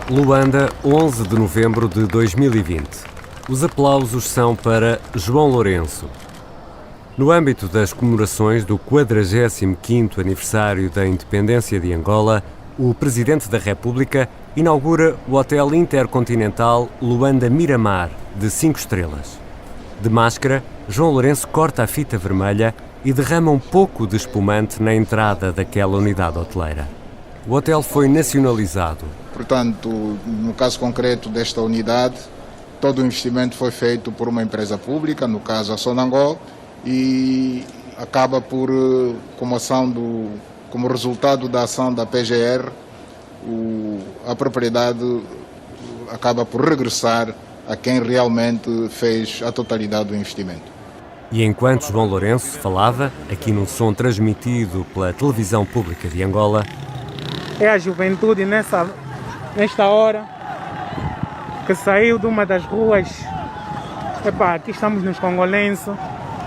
Luanda, 11 de novembro de 2020. Os aplausos são para João Lourenço. No âmbito das comemorações do 45º aniversário da independência de Angola, o Presidente da República inaugura o Hotel Intercontinental Luanda Miramar, de 5 estrelas. De máscara, João Lourenço corta a fita vermelha e derrama um pouco de espumante na entrada daquela unidade hoteleira. O hotel foi nacionalizado. Portanto, no caso concreto desta unidade, todo o investimento foi feito por uma empresa pública, no caso a Sonangol, e acaba por, como resultado da ação da PGR, a propriedade acaba por regressar a quem realmente fez a totalidade do investimento. E enquanto João Lourenço falava, aqui num som transmitido pela televisão pública de Angola, é a juventude nesta hora que saiu de uma das ruas. Aqui estamos nos Congolenses.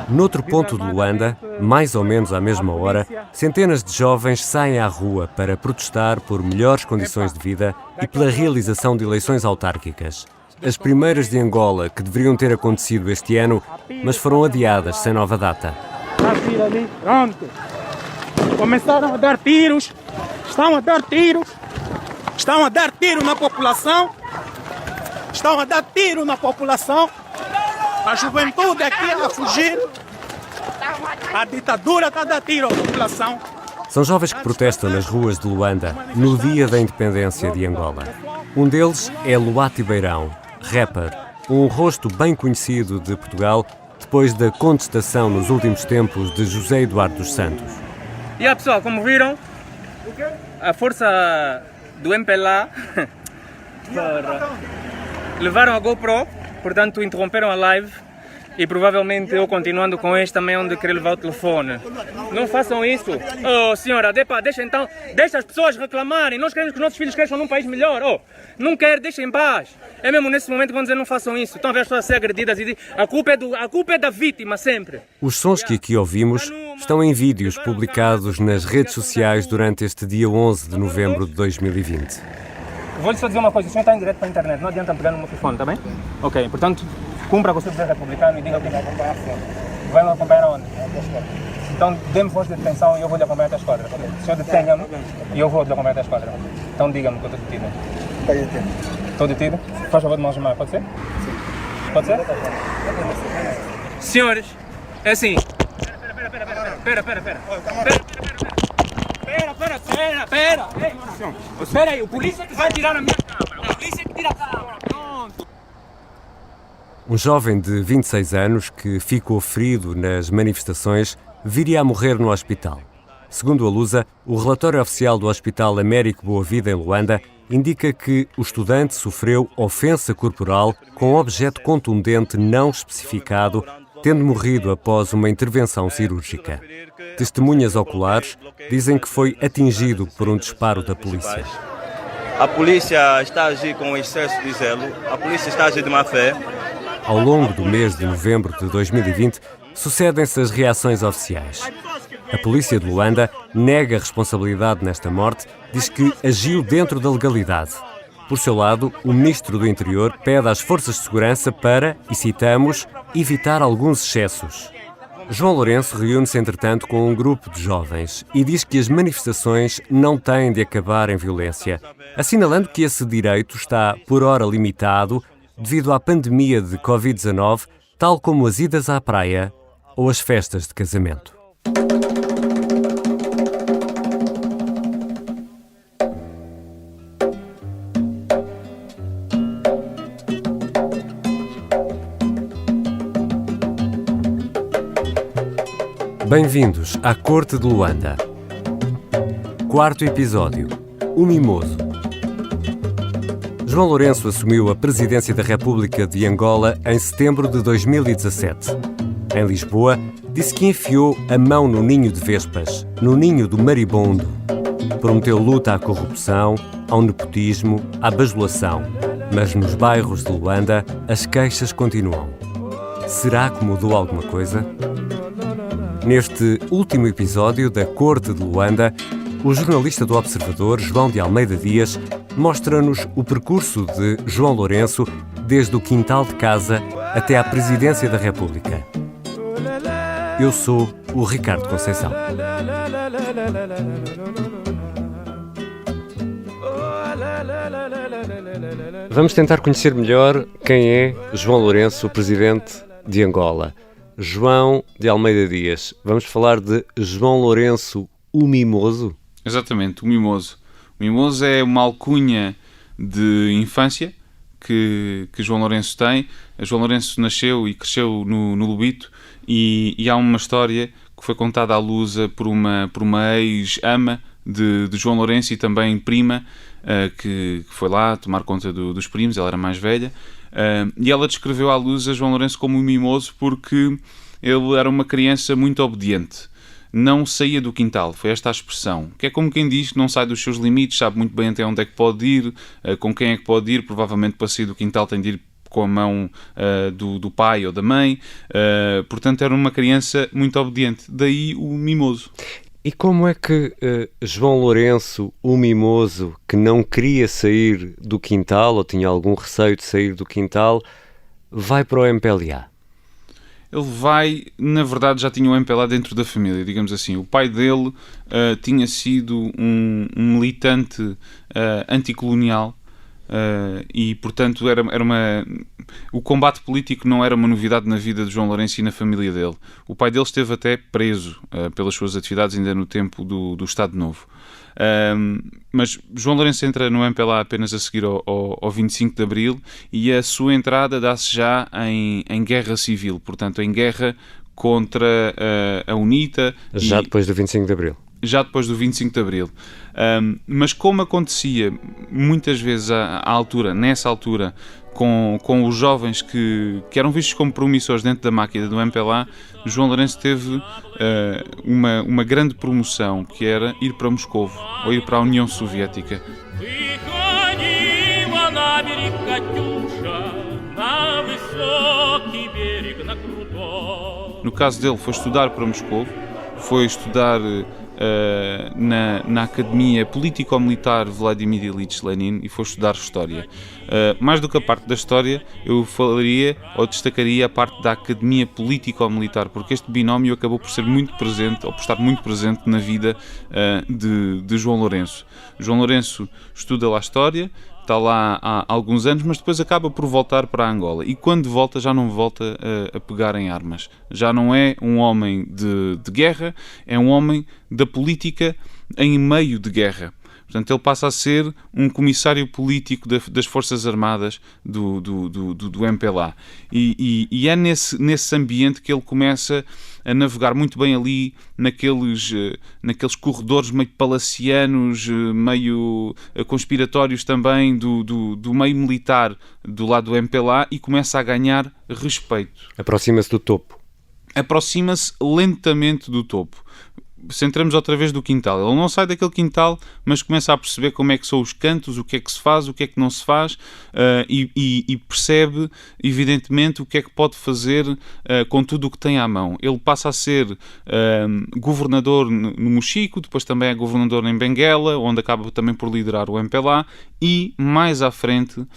Noutro ponto de Luanda, mais ou menos à mesma hora, centenas de jovens saem à rua para protestar por melhores condições de vida e pela realização de eleições autárquicas. As primeiras de Angola, que deveriam ter acontecido este ano, mas foram adiadas sem nova data. Ali, pronto. Começaram a dar tiros. Estão a dar tiros. Estão a dar tiro na população. Estão a dar tiro na população. A juventude aqui a fugir. A ditadura está a dar tiro à população. São jovens que protestam nas ruas de Luanda no dia da independência de Angola. Um deles é Luati Beirão, rapper, um rosto bem conhecido de Portugal depois da contestação nos últimos tempos de José Eduardo dos Santos. E aí, pessoal, como viram, a força do MPLA levaram a GoPro, portanto interromperam a live e provavelmente eu continuando com este também onde querer levar o telefone. Não façam isso. Oh, senhora, deixa as pessoas reclamarem. Nós queremos que os nossos filhos cresçam num país melhor. Oh, não quer, deixem em paz. É mesmo nesse momento que vão dizer não façam isso. Estão a ver as pessoas a ser agredidas e a culpa é da vítima sempre. Os sons que aqui ouvimos estão em vídeos publicados nas redes sociais durante este dia 11 de novembro de 2020. Vou-lhe só dizer uma coisa, o senhor está em direto para a internet, não adianta pegar no meu telefone, está bem? Ok, portanto, cumpra com o seu dever republicano e diga que vai acompanhar a frente. Vai me acompanhar aonde? Então, dê-me voz de detenção e eu vou-lhe acompanhar até a esquadra. O senhor detenha-me e eu vou-lhe acompanhar até a esquadra. Então, diga-me que eu estou detido. Está detido. Estou detido? Faz favor de me algemar, pode ser? Sim. Pode ser? Senhores, é assim. Espera. Espera aí, o polícia que vai tirar a minha câmera. O polícia que tira a câmera. Pronto. Um jovem de 26 anos que ficou ferido nas manifestações viria a morrer no hospital. Segundo a Lusa, o relatório oficial do Hospital Américo Boa Vida em Luanda indica que o estudante sofreu ofensa corporal com objeto contundente não especificado, tendo morrido após uma intervenção cirúrgica. Testemunhas oculares dizem que foi atingido por um disparo da polícia. A polícia está a agir com excesso de zelo, a polícia está a agir de má fé. Ao longo do mês de novembro de 2020, sucedem-se as reações oficiais. A polícia de Luanda nega a responsabilidade nesta morte, diz que agiu dentro da legalidade. Por seu lado, o Ministro do Interior pede às forças de segurança para, e citamos, evitar alguns excessos. João Lourenço reúne-se, entretanto, com um grupo de jovens e diz que as manifestações não têm de acabar em violência, assinalando que esse direito está, por ora, limitado devido à pandemia de Covid-19, tal como as idas à praia ou as festas de casamento. Bem-vindos à Corte de Luanda. Quarto episódio. O Mimoso. João Lourenço assumiu a presidência da República de Angola em setembro de 2017. Em Lisboa, disse que enfiou a mão no ninho de vespas, no ninho do maribondo. Prometeu luta à corrupção, ao nepotismo, à bajulação. Mas nos bairros de Luanda, as queixas continuam. Será que mudou alguma coisa? Neste último episódio da Corte de Luanda, o jornalista do Observador, João de Almeida Dias, mostra-nos o percurso de João Lourenço desde o quintal de casa até à presidência da República. Eu sou o Ricardo Conceição. Vamos tentar conhecer melhor quem é João Lourenço, o presidente de Angola. João de Almeida Dias. Vamos falar de João Lourenço, o Mimoso? Exatamente, o Mimoso. O Mimoso é uma alcunha de infância que João Lourenço tem. João Lourenço nasceu e cresceu no Lobito e há uma história que foi contada à Lusa por uma ex-ama de João Lourenço e também prima, que foi lá tomar conta dos primos, ela era mais velha, e ela descreveu à Lusa João Lourenço como um mimoso porque ele era uma criança muito obediente. Não saía do quintal, foi esta a expressão, que é como quem diz que não sai dos seus limites, sabe muito bem até onde é que pode ir, com quem é que pode ir, provavelmente para sair do quintal tem de ir com a mão do pai ou da mãe, portanto era uma criança muito obediente, daí o mimoso. E como é que João Lourenço, o Mimoso, que não queria sair do quintal, ou tinha algum receio de sair do quintal, vai para o MPLA? Ele vai, na verdade, já tinha o MPLA dentro da família, digamos assim. O pai dele tinha sido um militante anticolonial e, portanto, o combate político não era uma novidade na vida de João Lourenço e na família dele. O pai dele esteve até preso pelas suas atividades ainda no tempo do Estado Novo. Mas João Lourenço entra no MPLA apenas a seguir ao 25 de Abril e a sua entrada dá-se já em guerra civil, portanto em guerra contra a UNITA. Já depois do 25 de Abril. Já depois do 25 de Abril. Mas como acontecia muitas vezes nessa altura, com os jovens que eram vistos como promissores dentro da máquina do MPLA, João Lourenço teve uma grande promoção, que era ir para Moscovo, ou ir para a União Soviética. No caso dele, foi estudar para Moscovo, foi estudar na Academia Político-Militar Vladimir Ilyich Lenin e foi estudar História. Mais do que a parte da História, eu falaria ou destacaria a parte da Academia Político-Militar, porque este binómio acabou por ser muito presente, ou por estar muito presente na vida de João Lourenço. João Lourenço estuda lá História, está lá há alguns anos, mas depois acaba por voltar para Angola. E quando volta, já não volta a pegar em armas. Já não é um homem de guerra, é um homem da política em meio de guerra. Portanto, ele passa a ser um comissário político das Forças Armadas do MPLA. E é nesse ambiente que ele começa a navegar muito bem ali naqueles corredores meio palacianos, meio conspiratórios também do meio militar do lado do MPLA e começa a ganhar respeito. Aproxima-se do topo. Aproxima-se lentamente do topo. Centramos outra vez do quintal. Ele não sai daquele quintal, mas começa a perceber como é que são os cantos, o que é que se faz, o que é que não se faz, e percebe, evidentemente, o que é que pode fazer com tudo o que tem à mão. Ele passa a ser governador no Mochico, depois também é governador em Benguela, onde acaba também por liderar o MPLA, e mais à frente,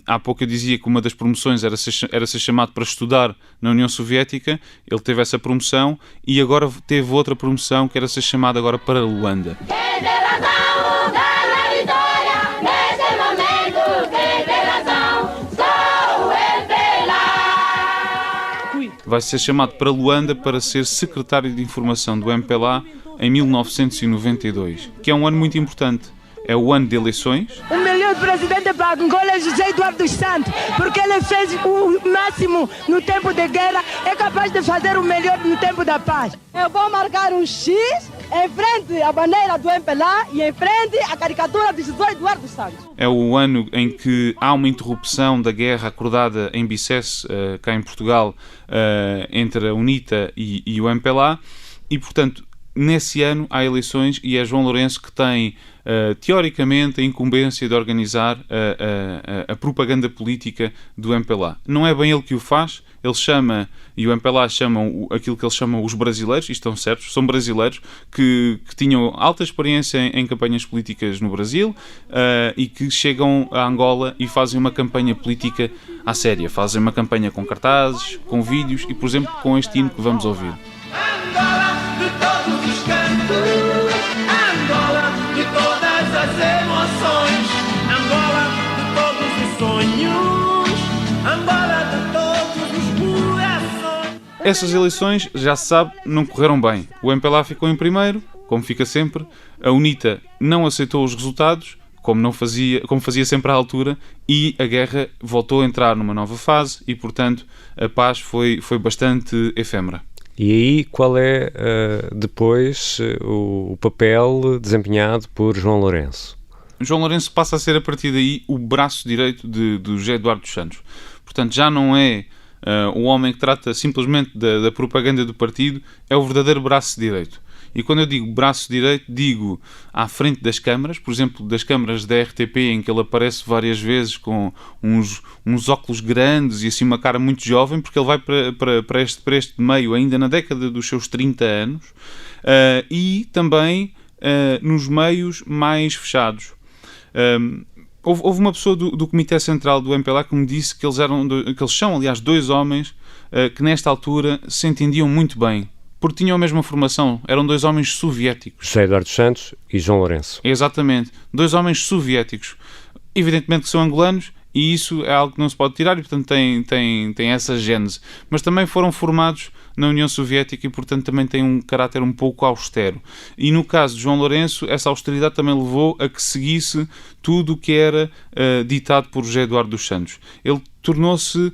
há pouco eu dizia que uma das promoções era ser chamado para estudar na União Soviética. Ele teve essa promoção e agora teve outra promoção que era ser chamado agora para Luanda. Vai ser chamado para Luanda para ser secretário de informação do MPLA em 1992, que é um ano muito importante. É o ano de eleições. O melhor presidente para Angola é José Eduardo dos Santos, porque ele fez o máximo no tempo de guerra, é capaz de fazer o melhor no tempo da paz. Eu vou marcar um X em frente à bandeira do MPLA e em frente à caricatura de José Eduardo dos Santos. É o ano em que há uma interrupção da guerra acordada em Bicesse, cá em Portugal, entre a UNITA e o MPLA, e, portanto, nesse ano há eleições e é João Lourenço que tem, teoricamente, a incumbência de organizar a propaganda política do MPLA. Não é bem ele que o faz, ele chama, e o MPLA chamam aquilo que eles chamam os brasileiros, e estão certos, são brasileiros que tinham alta experiência em campanhas políticas no Brasil e que chegam a Angola e fazem uma campanha política à séria. Fazem uma campanha com cartazes, com vídeos e, por exemplo, com este hino que vamos ouvir. Angola de todos os cantos, Angola de todas as emoções, Angola de todos os sonhos, Angola de todos os corações. Essas eleições, já se sabe, não correram bem. O MPLA ficou em primeiro, como fica sempre, a UNITA não aceitou os resultados, como fazia sempre à altura, e a guerra voltou a entrar numa nova fase e, portanto, a paz foi bastante efêmera. E aí, qual é depois o papel desempenhado por João Lourenço? João Lourenço passa a ser, a partir daí, o braço direito do José Eduardo dos Santos. Portanto, já não é o homem que trata simplesmente da propaganda do partido, é o verdadeiro braço direito. E quando eu digo braço direito, digo à frente das câmaras, por exemplo, das câmaras da RTP, em que ele aparece várias vezes com uns óculos grandes e assim uma cara muito jovem, porque ele vai para este meio ainda na década dos seus 30 anos, e também nos meios mais fechados. Houve uma pessoa do Comitê Central do MPLA que me disse que eles são, aliás, dois homens que nesta altura se entendiam muito bem, porque tinham a mesma formação, eram dois homens soviéticos. José Eduardo dos Santos e João Lourenço. Exatamente, dois homens soviéticos. Evidentemente que são angolanos, e isso é algo que não se pode tirar, e portanto tem essa gênese. Mas também foram formados na União Soviética e portanto também têm um caráter um pouco austero. E no caso de João Lourenço, essa austeridade também levou a que seguisse tudo o que era ditado por José Eduardo dos Santos. Ele tornou-se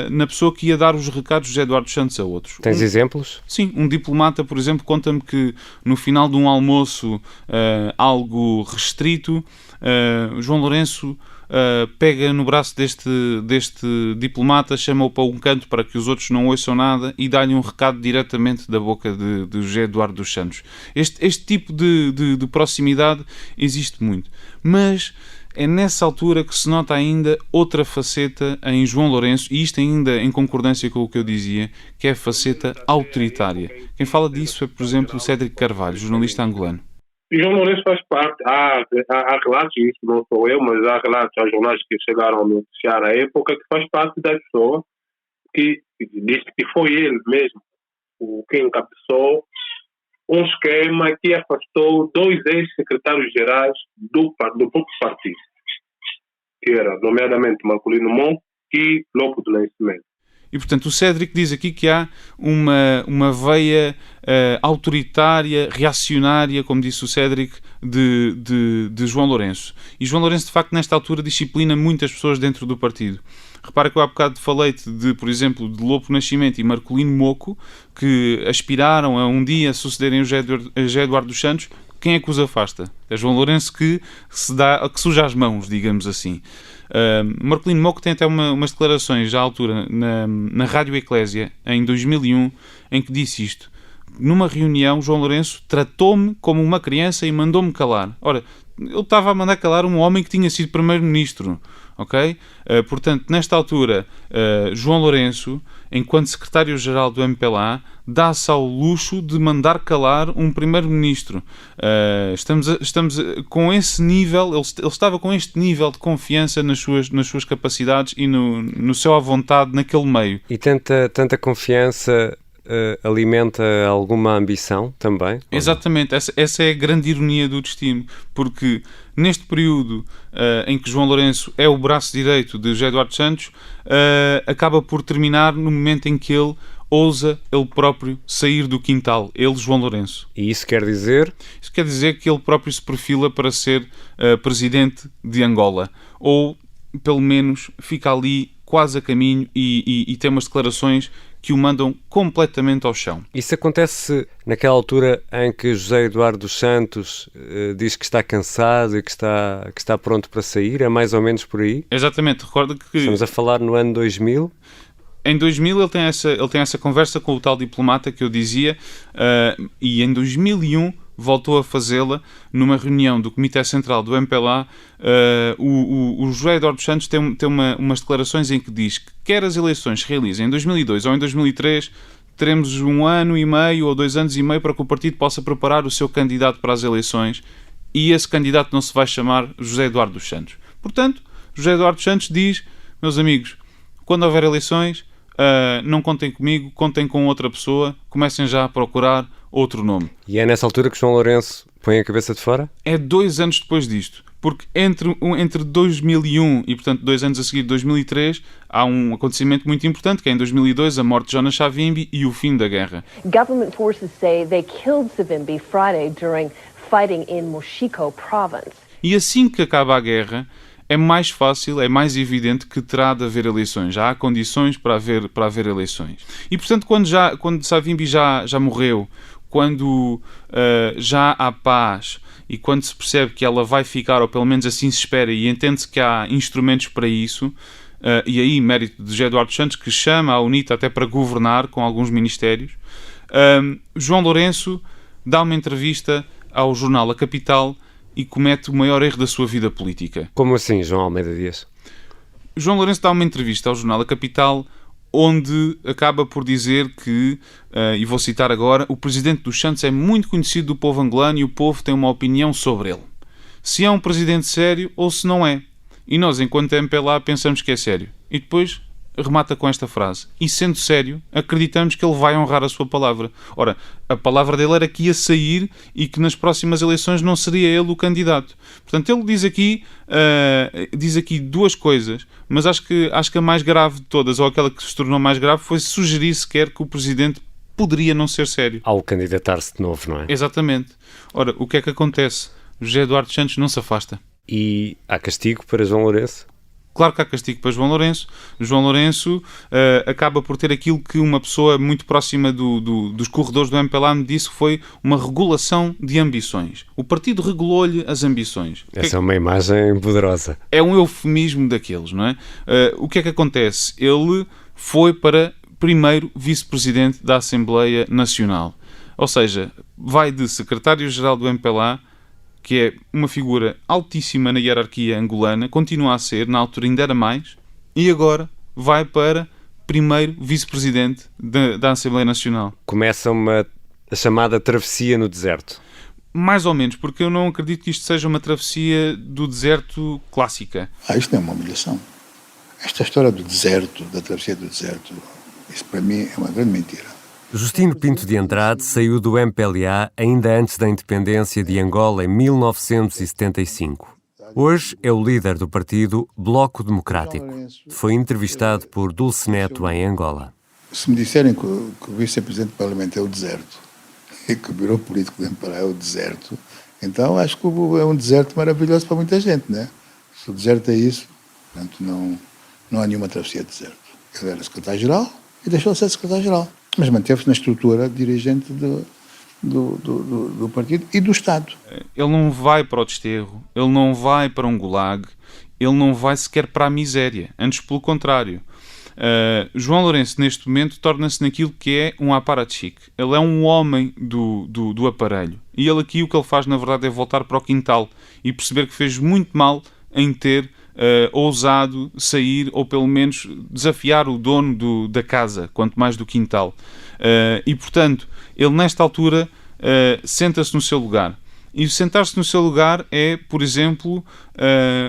na pessoa que ia dar os recados de José Eduardo dos Santos a outros. Tens exemplos? Sim, um diplomata, por exemplo, conta-me que no final de um almoço algo restrito, João Lourenço pega no braço deste diplomata, chama-o para um canto para que os outros não ouçam nada e dá-lhe um recado diretamente da boca de José Eduardo dos Santos. Este tipo de proximidade existe muito. Mas é nessa altura que se nota ainda outra faceta em João Lourenço, e isto ainda em concordância com o que eu dizia, que é a faceta autoritária. Quem fala disso é, por exemplo, o Cédric Carvalho, jornalista angolano. João Lourenço faz parte, há relatos, isso não sou eu, mas há relatos, há jornais que chegaram a noticiar a época, que faz parte da pessoa que diz que foi ele mesmo quem encabeçou um esquema que afastou dois ex-secretários gerais do próprio partido, que era, nomeadamente, Marcolino Monk e Lopo do Nascimento. E, portanto, o Cédric diz aqui que há uma veia autoritária, reacionária, como disse o Cédric, de João Lourenço. E João Lourenço, de facto, nesta altura, disciplina muitas pessoas dentro do partido. Repara que eu há bocado falei-te por exemplo, de Lopo Nascimento e Marcolino Moco, que aspiraram a um dia sucederem o José Eduardo dos Santos. Quem é que os afasta? É João Lourenço que suja as mãos, digamos assim. Marcolino Moco tem até umas declarações à altura na Rádio Eclésia, em 2001, em que disse isto. Numa reunião, João Lourenço tratou-me como uma criança e mandou-me calar. Ora, ele estava a mandar calar um homem que tinha sido primeiro-ministro. Ok? Portanto, nesta altura, João Lourenço, enquanto secretário-geral do MPLA, dá-se ao luxo de mandar calar um primeiro-ministro. Estamos com esse nível, ele estava com este nível de confiança nas suas capacidades e no seu à vontade naquele meio. E tanta confiança alimenta alguma ambição também? Exatamente, essa é a grande ironia do destino, porque neste período em que João Lourenço é o braço direito de José Eduardo Santos, acaba por terminar no momento em que ele ousa ele próprio sair do quintal, ele, João Lourenço. E isso quer dizer? Isso quer dizer que ele próprio se perfila para ser presidente de Angola, ou pelo menos fica ali quase a caminho e tem umas declarações que o mandam completamente ao chão. Isso acontece naquela altura em que José Eduardo dos Santos diz que está cansado e que está pronto para sair? É mais ou menos por aí? Exatamente, recorda que... Estamos a falar no ano 2000? Em 2000 ele tem essa conversa com o tal diplomata que eu dizia, e em 2001 voltou a fazê-la numa reunião do Comitê Central do MPLA. O José Eduardo dos Santos tem umas declarações em que diz que quer as eleições se realizem em 2002 ou em 2003, teremos 1 ano e meio ou 2 anos e meio para que o partido possa preparar o seu candidato para as eleições, e esse candidato não se vai chamar José Eduardo dos Santos. Portanto, José Eduardo dos Santos diz: meus amigos, quando houver eleições, não contem comigo, contem com outra pessoa, comecem já a procurar outro nome. E é nessa altura que João Lourenço põe a cabeça de fora? É 2 anos depois disto, porque entre 2001 e, portanto, 2 anos a seguir, 2003, há um acontecimento muito importante, que é em 2002 a morte de Jonas Savimbi e o fim da guerra. Government forces say they killed Savimbi Friday during fighting in Moxico province. E assim que acaba a guerra, é mais fácil, é mais evidente que terá de haver eleições. Já há condições para haver eleições. E, portanto, quando Savimbi já morreu, quando já há paz e quando se percebe que ela vai ficar, ou pelo menos assim se espera, e entende-se que há instrumentos para isso, e aí mérito de José Eduardo dos Santos, que chama a UNITA até para governar com alguns ministérios, João Lourenço dá uma entrevista ao jornal A Capital e comete o maior erro da sua vida política. Como assim, João Almeida Dias? João Lourenço dá uma entrevista ao jornal A Capital onde acaba por dizer que, e vou citar agora, o presidente dos Santos é muito conhecido do povo angolano e o povo tem uma opinião sobre ele. Se é um presidente sério ou se não é. E nós, enquanto MPLA, pensamos que é sério. E depois remata com esta frase: e sendo sério, acreditamos que ele vai honrar a sua palavra. Ora, a palavra dele era que ia sair e que nas próximas eleições não seria ele o candidato. Portanto, ele diz aqui 2 coisas, mas acho que a mais grave de todas, ou aquela que se tornou mais grave, foi sugerir sequer que o presidente poderia não ser sério. Ao candidatar-se de novo, não é? Exatamente. Ora, o que é que acontece? José Eduardo dos Santos não se afasta. E há castigo para João Lourenço? Claro que há castigo para João Lourenço. João Lourenço acaba por ter aquilo que uma pessoa muito próxima dos corredores do MPLA me disse, que foi uma regulação de ambições. O partido regulou-lhe as ambições. Essa é uma imagem poderosa. É um eufemismo daqueles, não é? O que é que acontece? Ele foi para primeiro vice-presidente da Assembleia Nacional. Ou seja, vai de secretário-geral do MPLA, que é uma figura altíssima na hierarquia angolana, continua a ser, na altura ainda era mais, e agora vai para primeiro vice-presidente da Assembleia Nacional. Começa a chamada travessia no deserto. Mais ou menos, porque eu não acredito que isto seja uma travessia do deserto clássica. Isto não é uma humilhação. Esta história do deserto, da travessia do deserto, isso para mim é uma grande mentira. Justino Pinto de Andrade saiu do MPLA ainda antes da independência de Angola em 1975. Hoje é o líder do partido Bloco Democrático. Foi entrevistado por Dulce Neto em Angola. Se me disserem que o vice-presidente do Parlamento é o deserto e que o Bureau Político do MPLA é o deserto, então acho que é um deserto maravilhoso para muita gente, né? Se o deserto é isso, portanto não há nenhuma travessia de deserto. Ele era secretário-geral e deixou de ser secretário-geral, mas manteve-se na estrutura dirigente do partido e do Estado. Ele não vai para o desterro, ele não vai para um gulag, ele não vai sequer para a miséria, antes pelo contrário. João Lourenço, neste momento, torna-se naquilo que é um apparatchik. Ele é um homem do aparelho. E ele aqui, o que ele faz, na verdade, é voltar para o quintal e perceber que fez muito mal em ter ousado sair, ou pelo menos desafiar o dono da casa, quanto mais do quintal. E, portanto, ele nesta altura senta-se no seu lugar. E sentar-se no seu lugar é, por exemplo,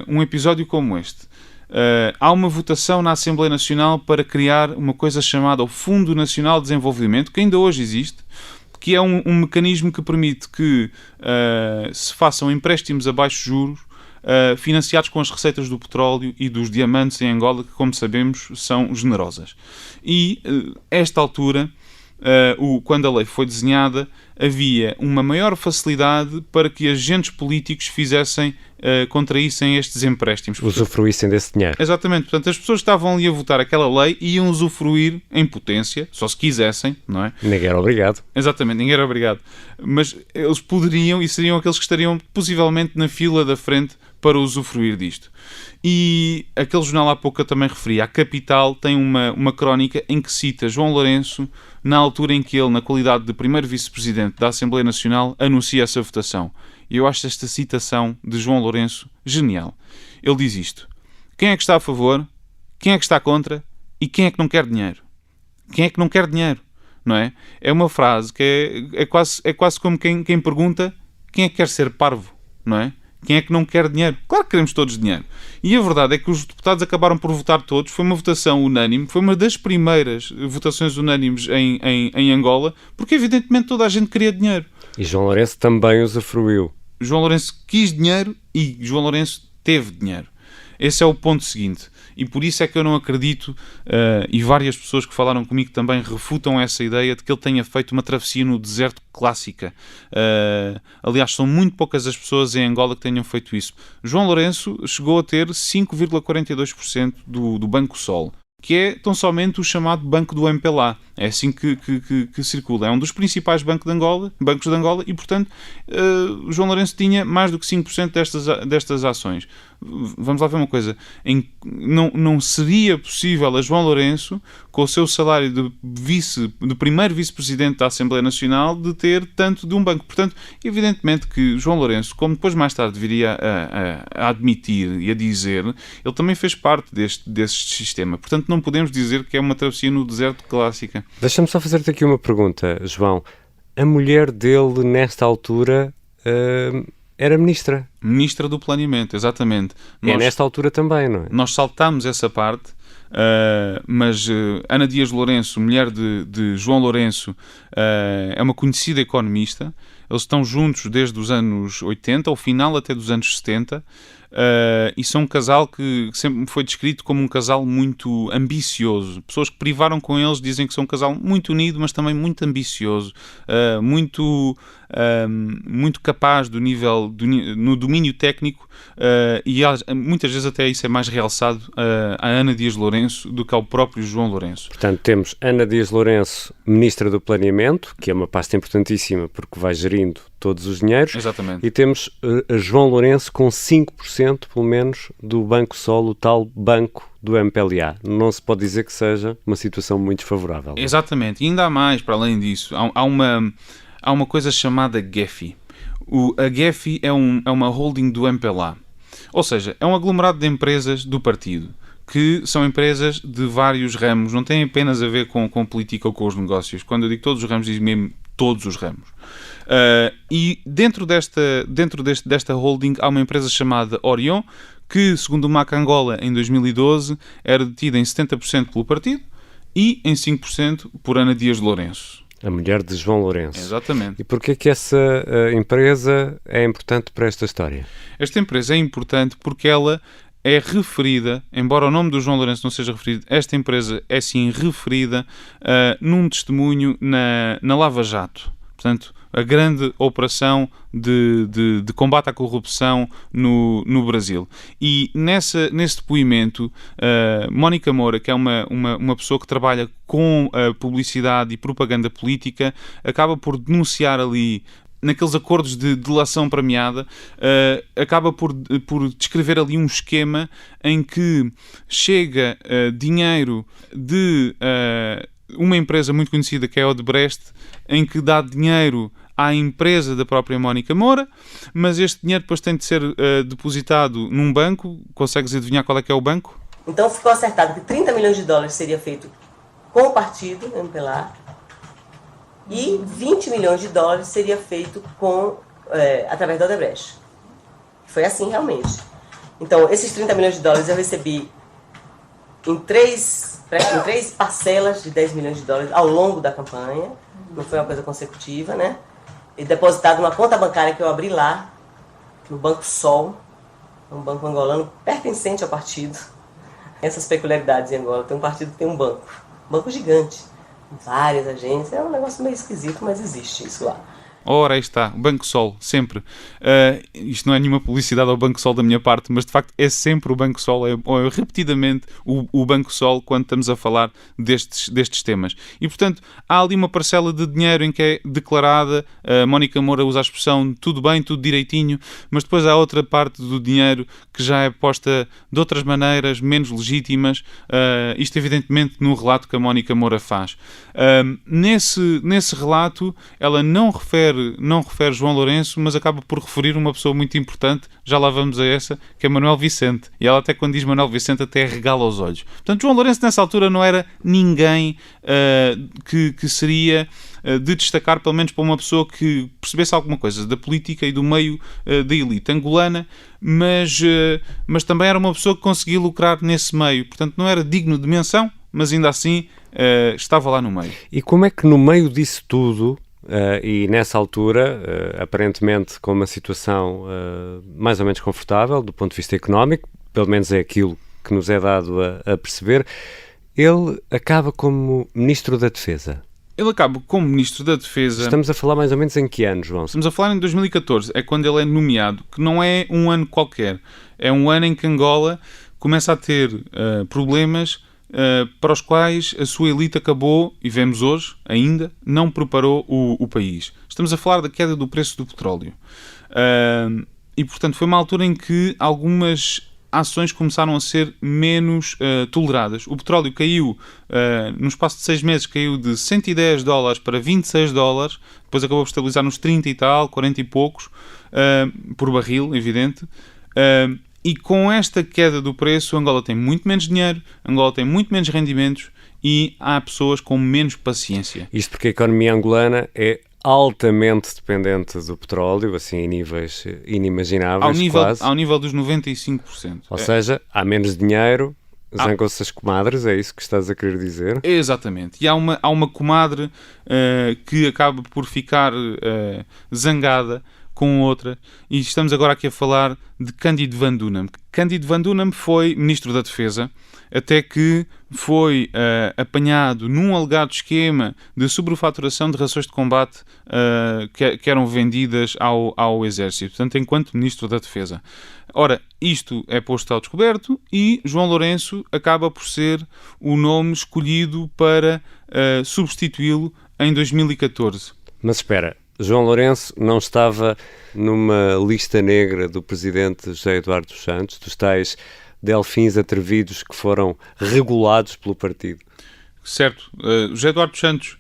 um episódio como este. Há uma votação na Assembleia Nacional para criar uma coisa chamada o Fundo Nacional de Desenvolvimento, que ainda hoje existe, que é um mecanismo que permite que se façam empréstimos a baixos juros, financiados com as receitas do petróleo e dos diamantes em Angola, que, como sabemos, são generosas. E, a esta altura, quando a lei foi desenhada, havia uma maior facilidade para que agentes políticos contraíssem estes empréstimos. Usufruíssem desse dinheiro. Exatamente. Portanto, as pessoas estavam ali a votar aquela lei e iam usufruir em potência, só se quisessem, não é? Ninguém era obrigado. Exatamente, ninguém era obrigado. Mas eles poderiam e seriam aqueles que estariam possivelmente na fila da frente para usufruir disto. E aquele jornal há pouco eu também referi, a Capital tem uma crónica em que cita João Lourenço na altura em que ele, na qualidade de primeiro vice-presidente da Assembleia Nacional, anuncia essa votação. E eu acho esta citação de João Lourenço genial. Ele diz isto: quem é que está a favor, quem é que está contra e quem é que não quer dinheiro? Quem é que não quer dinheiro? Não é? É uma frase que é quase como quem pergunta quem é que quer ser parvo, não é? Quem é que não quer dinheiro? Claro que queremos todos dinheiro. E a verdade é que os deputados acabaram por votar todos. Foi uma votação unânime. Foi uma das primeiras votações unânimes em Angola, porque evidentemente toda a gente queria dinheiro. E João Lourenço também usufruiu. João Lourenço quis dinheiro e João Lourenço teve dinheiro. Esse é o ponto seguinte. E por isso é que eu não acredito, e várias pessoas que falaram comigo também refutam essa ideia de que ele tenha feito uma travessia no deserto clássica. Aliás, são muito poucas as pessoas em Angola que tenham feito isso. João Lourenço chegou a ter 5,42% do Banco Sol, que é tão somente o chamado Banco do MPLA. É assim que circula. É um dos principais bancos de Angola e, portanto, João Lourenço tinha mais do que 5% destas ações. Vamos lá ver uma coisa. Não seria possível a João Lourenço, com o seu salário de primeiro vice-presidente da Assembleia Nacional, de ter tanto de um banco. Portanto, evidentemente que João Lourenço, como depois mais tarde viria a admitir e a dizer, ele também fez parte deste sistema. Portanto, não podemos dizer que é uma travessia no deserto clássica. Deixa-me só fazer-te aqui uma pergunta, João. A mulher dele, nesta altura, era ministra. Ministra do Planeamento, exatamente. Nesta altura também, não é? Nós saltámos essa parte, mas Ana Dias Lourenço, mulher de João Lourenço, é uma conhecida economista. Eles estão juntos desde os anos 80, ao final até dos anos 70. E são um casal que sempre foi descrito como um casal muito ambicioso. Pessoas que privaram com eles dizem que são um casal muito unido, mas também muito ambicioso, muito capaz no domínio técnico, e muitas vezes até isso é mais realçado a Ana Dias Lourenço do que ao próprio João Lourenço. Portanto, temos Ana Dias Lourenço, Ministra do Planeamento, que é uma pasta importantíssima porque vai gerindo todos os dinheiros. Exatamente. E temos João Lourenço com 5%, pelo menos, do Banco Sol, o tal banco do MPLA. Não se pode dizer que seja uma situação muito favorável. Exatamente. E ainda há mais, para além disso. Há uma coisa chamada GEFI. A GEFI é uma holding do MPLA. Ou seja, é um aglomerado de empresas do partido, que são empresas de vários ramos. Não tem apenas a ver com política ou com os negócios. Quando eu digo todos os ramos, digo mesmo todos os ramos. E dentro desta holding há uma empresa chamada Orion, que, segundo o MAC Angola, em 2012, era detida em 70% pelo partido e em 5% por Ana Dias Lourenço. A mulher de João Lourenço. Exatamente. E porquê que essa empresa é importante para esta história? Esta empresa é importante porque ela é referida, embora o nome do João Lourenço não seja referido, esta empresa é sim referida num testemunho na Lava Jato. Portanto, a grande operação de combate à corrupção no Brasil. E nesse depoimento, Mónica Moura, que é uma pessoa que trabalha com publicidade e propaganda política, acaba por denunciar ali, naqueles acordos de delação premiada, acaba por descrever ali um esquema em que chega dinheiro de uma empresa muito conhecida que é a Odebrecht, em que dá dinheiro à empresa da própria Mónica Moura, mas este dinheiro depois tem de ser depositado num banco. Consegues adivinhar qual é que é o banco? Então ficou acertado que 30 milhões de dólares seria feito com o partido MPLA e 20 milhões de dólares seria feito através da Odebrecht. Foi assim realmente. Então, esses 30 milhões de dólares eu recebi em três parcelas de 10 milhões de dólares ao longo da campanha. Não foi uma coisa consecutiva, né? E depositado numa conta bancária que eu abri lá, no Banco Sol, um banco angolano pertencente ao partido. Essas peculiaridades em Angola. Tem um partido que tem um banco gigante, várias agências. É um negócio meio esquisito, mas existe isso lá. Ora, aí está, o Banco Sol, sempre. Isto não é nenhuma publicidade ao Banco Sol da minha parte, mas de facto é sempre o Banco Sol, é repetidamente o Banco Sol quando estamos a falar destes temas. E, portanto, há ali uma parcela de dinheiro em que é declarada, a Mónica Moura usa a expressão tudo bem, tudo direitinho, mas depois há outra parte do dinheiro que já é posta de outras maneiras, menos legítimas, isto evidentemente no relato que a Mónica Moura faz. Nesse relato, ela não refere João Lourenço, mas acaba por referir uma pessoa muito importante, já lá vamos a essa, que é Manuel Vicente. E ela até quando diz Manuel Vicente até regala os olhos. Portanto, João Lourenço nessa altura não era ninguém que seria de destacar, pelo menos para uma pessoa que percebesse alguma coisa da política e do meio da elite angolana, mas também era uma pessoa que conseguia lucrar nesse meio. Portanto, não era digno de menção, mas ainda assim estava lá no meio. E como é que no meio disso tudo, e nessa altura, aparentemente com uma situação mais ou menos confortável do ponto de vista económico, pelo menos é aquilo que nos é dado a perceber, ele acaba como Ministro da Defesa? Ele acaba como Ministro da Defesa... Estamos a falar mais ou menos em que ano, João? Estamos a falar em 2014, é quando ele é nomeado, que não é um ano qualquer. É um ano em que Angola começa a ter problemas para os quais a sua elite acabou, e vemos hoje ainda, não preparou o país. Estamos a falar da queda do preço do petróleo. E, portanto, foi uma altura em que algumas ações começaram a ser menos toleradas. O petróleo caiu, no espaço de 6 meses, caiu de $110 para $26, depois acabou por estabilizar nos 30 e tal, 40 e poucos, por barril, evidente. E com esta queda do preço, Angola tem muito menos dinheiro, Angola tem muito menos rendimentos e há pessoas com menos paciência. Isto porque a economia angolana é altamente dependente do petróleo, assim em níveis inimagináveis, quase. Ao nível dos 95%. Ou seja, há menos dinheiro, zangam-se as comadres, é isso que estás a querer dizer? Exatamente. E há uma comadre que acaba por ficar zangada com outra, e estamos agora aqui a falar de Cândido Van Dunham. Cândido Van Dunham foi Ministro da Defesa, até que foi apanhado num alegado esquema de sobrefaturação de rações de combate que eram vendidas ao Exército, portanto, enquanto Ministro da Defesa. Ora, isto é posto ao descoberto e João Lourenço acaba por ser o nome escolhido para substituí-lo em 2014. Mas espera, João Lourenço não estava numa lista negra do presidente José Eduardo dos Santos, dos tais delfins atrevidos que foram regulados pelo partido? Certo. José Eduardo dos Santos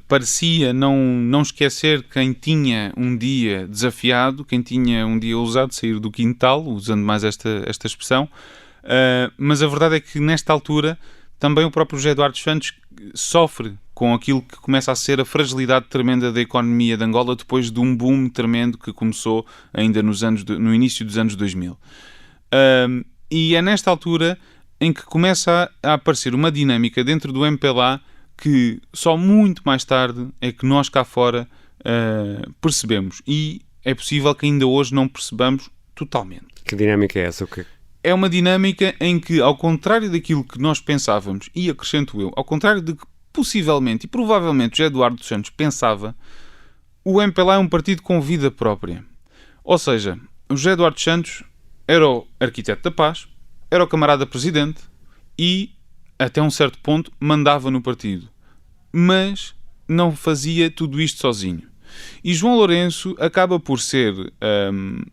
parecia não esquecer quem tinha um dia desafiado, quem tinha um dia ousado sair do quintal, usando mais esta expressão, mas a verdade é que nesta altura também o próprio José Eduardo dos Santos sofre com aquilo que começa a ser a fragilidade tremenda da economia de Angola depois de um boom tremendo que começou ainda no início dos anos 2000. E é nesta altura em que começa a aparecer uma dinâmica dentro do MPLA que só muito mais tarde é que nós cá fora percebemos. E é possível que ainda hoje não percebamos totalmente. Que dinâmica é essa? É uma dinâmica em que, ao contrário daquilo que nós pensávamos, e acrescento eu, ao contrário de que possivelmente e provavelmente José Eduardo dos Santos pensava, o MPLA é um partido com vida própria. Ou seja, o José Eduardo dos Santos era o arquiteto da paz, era o camarada presidente e, até um certo ponto, mandava no partido. Mas não fazia tudo isto sozinho. E João Lourenço acaba por ser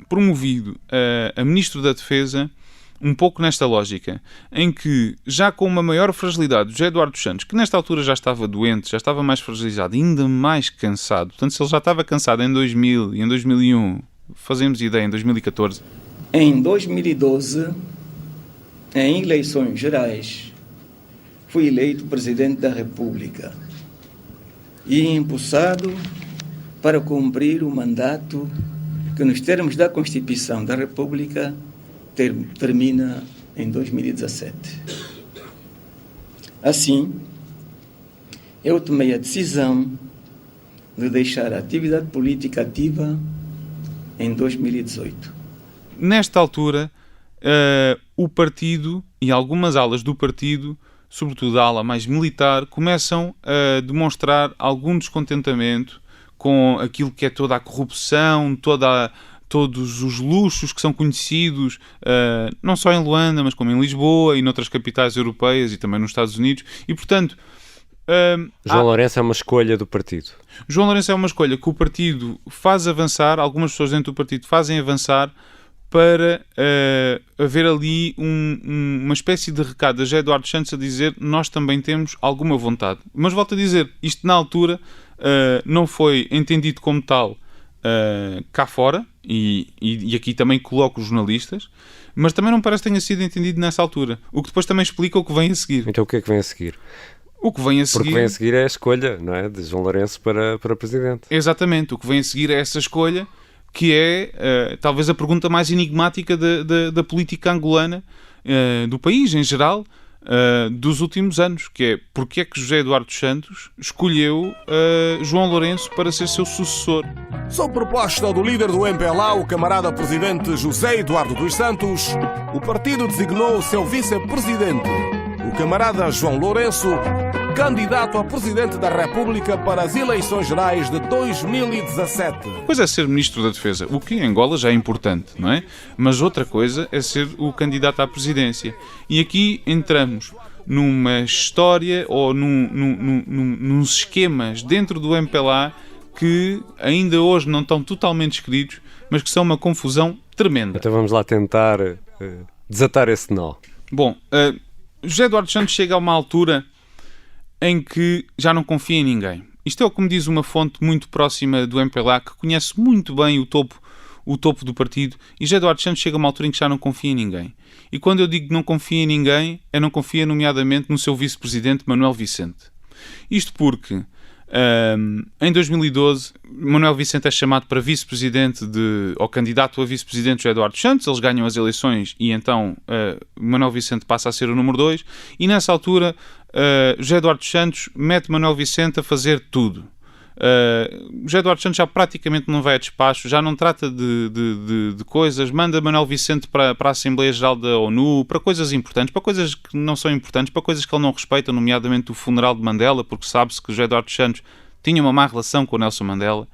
promovido a Ministro da Defesa um pouco nesta lógica, em que, já com uma maior fragilidade de José Eduardo dos Santos, que nesta altura já estava doente, já estava mais fragilizado, ainda mais cansado, portanto, se ele já estava cansado em 2000 e em 2001, fazemos ideia, em 2014. Em 2012, em eleições gerais, fui eleito Presidente da República e impulsado para cumprir o mandato que, nos termos da Constituição da República, termina em 2017. Assim, eu tomei a decisão de deixar a atividade política ativa em 2018. Nesta altura, o partido e algumas alas do partido, sobretudo a ala mais militar, começam a demonstrar algum descontentamento com aquilo que é toda a corrupção, todos os luxos que são conhecidos, não só em Luanda, mas como em Lisboa e noutras capitais europeias e também nos Estados Unidos. E, portanto... João Lourenço é uma escolha do partido. João Lourenço é uma escolha que o partido faz avançar, algumas pessoas dentro do partido fazem avançar para haver ali uma espécie de recado da José Eduardo Santos a dizer nós também temos alguma vontade. Mas volto a dizer, isto na altura não foi entendido como tal cá fora, e aqui também coloco os jornalistas, mas também não parece que tenha sido entendido nessa altura. O que depois também explica o que vem a seguir. Então o que é que vem a seguir? O que vem a seguir... Porque vem a seguir é a escolha, não é? De João Lourenço para presidente. Exatamente. O que vem a seguir é essa escolha, que é talvez a pergunta mais enigmática da política angolana, do país em geral, dos últimos anos, que é porque é que José Eduardo Santos escolheu João Lourenço para ser seu sucessor. Sob proposta do líder do MPLA, o camarada presidente José Eduardo dos Santos, o partido designou seu vice-presidente, o camarada João Lourenço, candidato a presidente da República para as eleições gerais de 2017. Pois é ser ministro da Defesa, o que em Angola já é importante, não é? Mas outra coisa é ser o candidato à presidência. E aqui entramos numa história ou nos esquemas dentro do MPLA que ainda hoje não estão totalmente escritos, mas que são uma confusão tremenda. Então vamos lá tentar desatar esse nó. Bom, José Eduardo Santos chega a uma altura em que já não confia em ninguém. Isto é o que me diz uma fonte muito próxima do MPLA, que conhece muito bem o topo do partido, e José Eduardo Santos chega a uma altura em que já não confia em ninguém. E quando eu digo que não confia em ninguém, é não confia nomeadamente no seu vice-presidente Manuel Vicente. Isto porque em 2012 Manuel Vicente é chamado para vice-presidente ou candidato a vice-presidente José Eduardo Santos. Eles ganham as eleições e então Manuel Vicente passa a ser o número 2, e nessa altura José Eduardo Santos mete Manuel Vicente a fazer tudo. José Eduardo Santos já praticamente não vai a despacho, já não trata de coisas, manda Manuel Vicente para a Assembleia Geral da ONU, para coisas importantes, para coisas que não são importantes, para coisas que ele não respeita, nomeadamente o funeral de Mandela, porque sabe-se que José Eduardo Santos tinha uma má relação com o Nelson Mandela.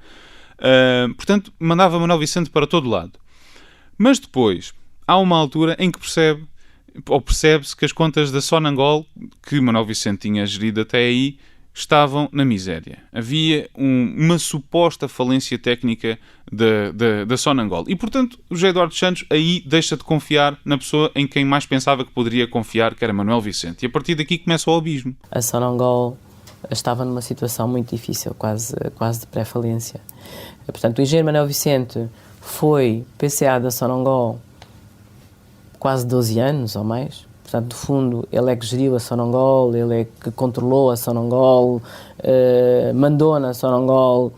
Portanto, mandava Manuel Vicente para todo lado. Mas depois, há uma altura em que percebe-se que as contas da Sonangol, que Manuel Vicente tinha gerido até aí, estavam na miséria. Havia uma suposta falência técnica da Sonangol. E, portanto, o José Eduardo Santos aí deixa de confiar na pessoa em quem mais pensava que poderia confiar, que era Manuel Vicente. E a partir daqui começa o abismo. A Sonangol estava numa situação muito difícil, quase de pré-falência. Portanto, o engenheiro Manuel Vicente foi PCA da Sonangol quase 12 anos ou mais. Portanto, no fundo, ele é que geriu a Sonangol, ele é que controlou a Sonangol, mandou na Sonangol,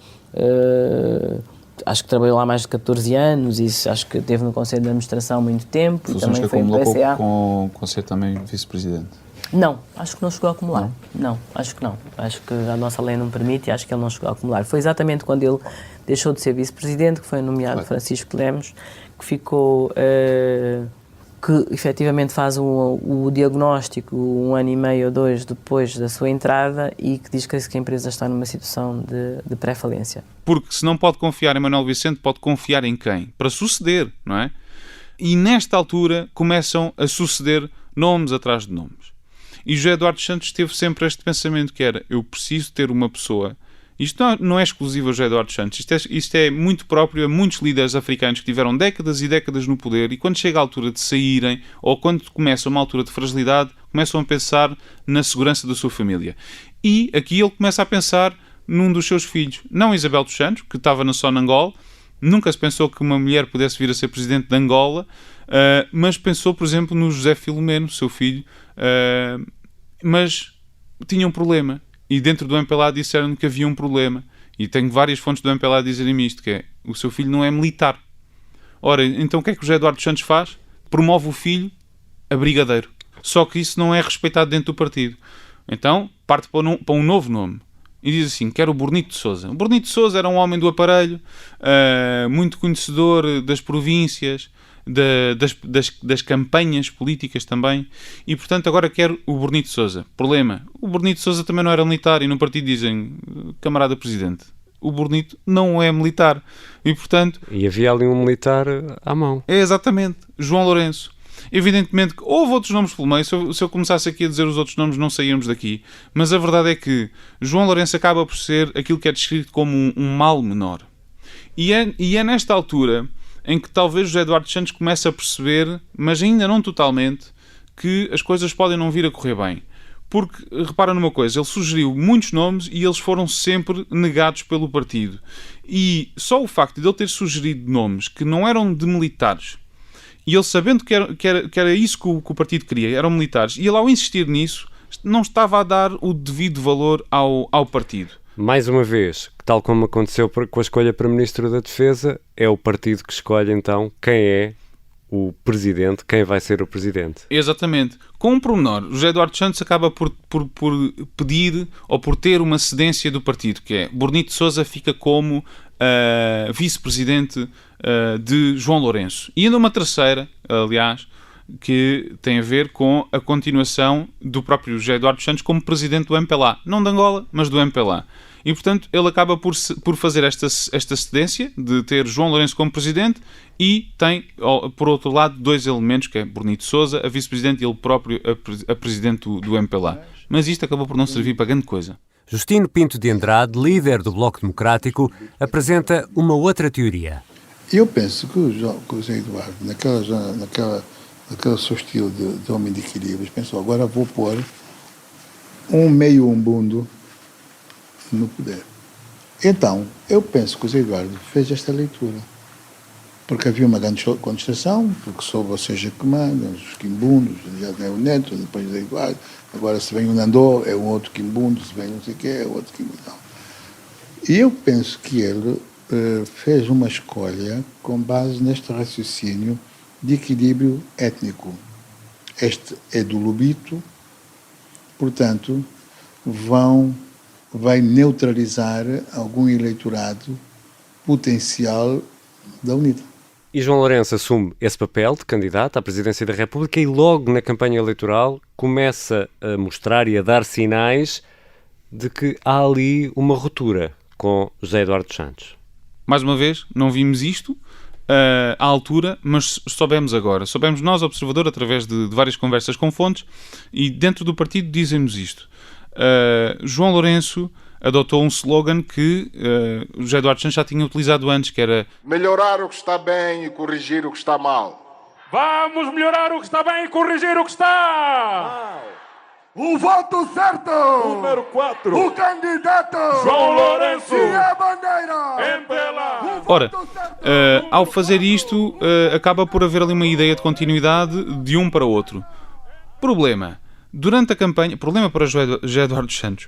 acho que trabalhou lá mais de 14 anos, e acho que esteve no Conselho de Administração muito tempo. Funções também que foi acumulou PCA. com o ser também vice-presidente? Não, acho que não chegou a acumular. Não, acho que não. Acho que a nossa lei não permite e acho que ele não chegou a acumular. Foi exatamente quando ele deixou de ser vice-presidente, que foi nomeado Francisco Lemos, que ficou... que efetivamente faz o diagnóstico 1 ano e meio ou 2 depois da sua entrada e que diz que a empresa está numa situação de pré-falência. Porque se não pode confiar em Manuel Vicente, pode confiar em quem? Para suceder, não é? E nesta altura começam a suceder nomes atrás de nomes. E José Eduardo Santos teve sempre este pensamento que era, eu preciso ter uma pessoa... Isto não é exclusivo a José Eduardo Santos, isto é muito próprio a muitos líderes africanos que tiveram décadas e décadas no poder, e quando chega a altura de saírem, ou quando começa uma altura de fragilidade, começam a pensar na segurança da sua família. E aqui ele começa a pensar num dos seus filhos, não Isabel dos Santos, que estava na Sonangol, nunca se pensou que uma mulher pudesse vir a ser presidente de Angola, mas pensou, por exemplo, no José Filomeno, seu filho, mas tinha um problema. E dentro do MPLA disseram que havia um problema. E tenho várias fontes do MPLA a dizerem-me isto, que é, o seu filho não é militar. Ora, então o que é que o José Eduardo Santos faz? Promove o filho a brigadeiro. Só que isso não é respeitado dentro do partido. Então, parte para um novo nome. E diz assim, quero o Bornito de Sousa. O Bornito de Sousa era um homem do aparelho, muito conhecedor das províncias, das campanhas políticas também, e portanto agora quero o Bornito de Sousa. Problema, o Bornito de Sousa também não era militar, e no partido dizem, camarada presidente, o Bonito não é militar. E, portanto... E havia ali um militar à mão. É exatamente, João Lourenço. Evidentemente que houve outros nomes pelo meio. Se eu começasse aqui a dizer os outros nomes, não saíamos daqui. Mas a verdade é que João Lourenço acaba por ser aquilo que é descrito como um mal menor. E é nesta altura em que talvez José Eduardo Santos comece a perceber, mas ainda não totalmente, que as coisas podem não vir a correr bem. Porque, repara numa coisa, ele sugeriu muitos nomes e eles foram sempre negados pelo partido. E só o facto de ele ter sugerido nomes que não eram de militares, e ele sabendo que era isso que o partido queria, eram militares, e ele ao insistir nisso, não estava a dar o devido valor ao partido. Mais uma vez, tal como aconteceu com a escolha para Ministro da Defesa, é o partido que escolhe então quem é o presidente, quem vai ser o presidente. Exatamente. Com um pormenor, José Eduardo Santos acaba por pedir ou por ter uma cedência do partido, que é Bonito Sousa fica como vice-presidente de João Lourenço. E ainda uma terceira, aliás, que tem a ver com a continuação do próprio José Eduardo Santos como presidente do MPLA. Não de Angola, mas do MPLA. E, portanto, ele acaba por fazer esta cedência de ter João Lourenço como presidente e tem, por outro lado, dois elementos, que é Bonito Sousa, a vice-presidente, e ele próprio, a presidente do MPLA. Mas isto acabou por não servir para grande coisa. Justino Pinto de Andrade, líder do Bloco Democrático, apresenta uma outra teoria. Eu penso que o José Eduardo, naquele seu estilo de homem de equilíbrios, pensou, agora vou pôr um meio umbundo no poder. Então, eu penso que o José Eduardo fez esta leitura. Porque havia uma grande contestação, porque só vocês que mandam, os quimbundos, já tem o Neto, depois o José Eduardo, agora se vem o Nandô, é um outro quimbundo, se vem não sei o que, é outro quimbundo. E eu penso que ele fez uma escolha com base neste raciocínio de equilíbrio étnico. Este é do Lobito, portanto, vai neutralizar algum eleitorado potencial da UNITA. E João Lourenço assume esse papel de candidato à presidência da República e logo na campanha eleitoral começa a mostrar e a dar sinais de que há ali uma ruptura com José Eduardo Santos. Mais uma vez, não vimos isto à altura, mas soubemos agora. Soubemos nós, observador, através de várias conversas com fontes, e dentro do partido dizem-nos isto. João Lourenço adotou um slogan que José Eduardo Santos já tinha utilizado antes, que era melhorar o que está bem e corrigir o que está mal. Vamos melhorar o que está bem e corrigir o que está mal. O voto certo! Número 4. O candidato! João Lourenço! E a bandeira! MPLA! Ora, ao fazer isto, acaba por haver ali uma ideia de continuidade de um para o outro. Problema. Durante a campanha... Problema para José Eduardo Santos.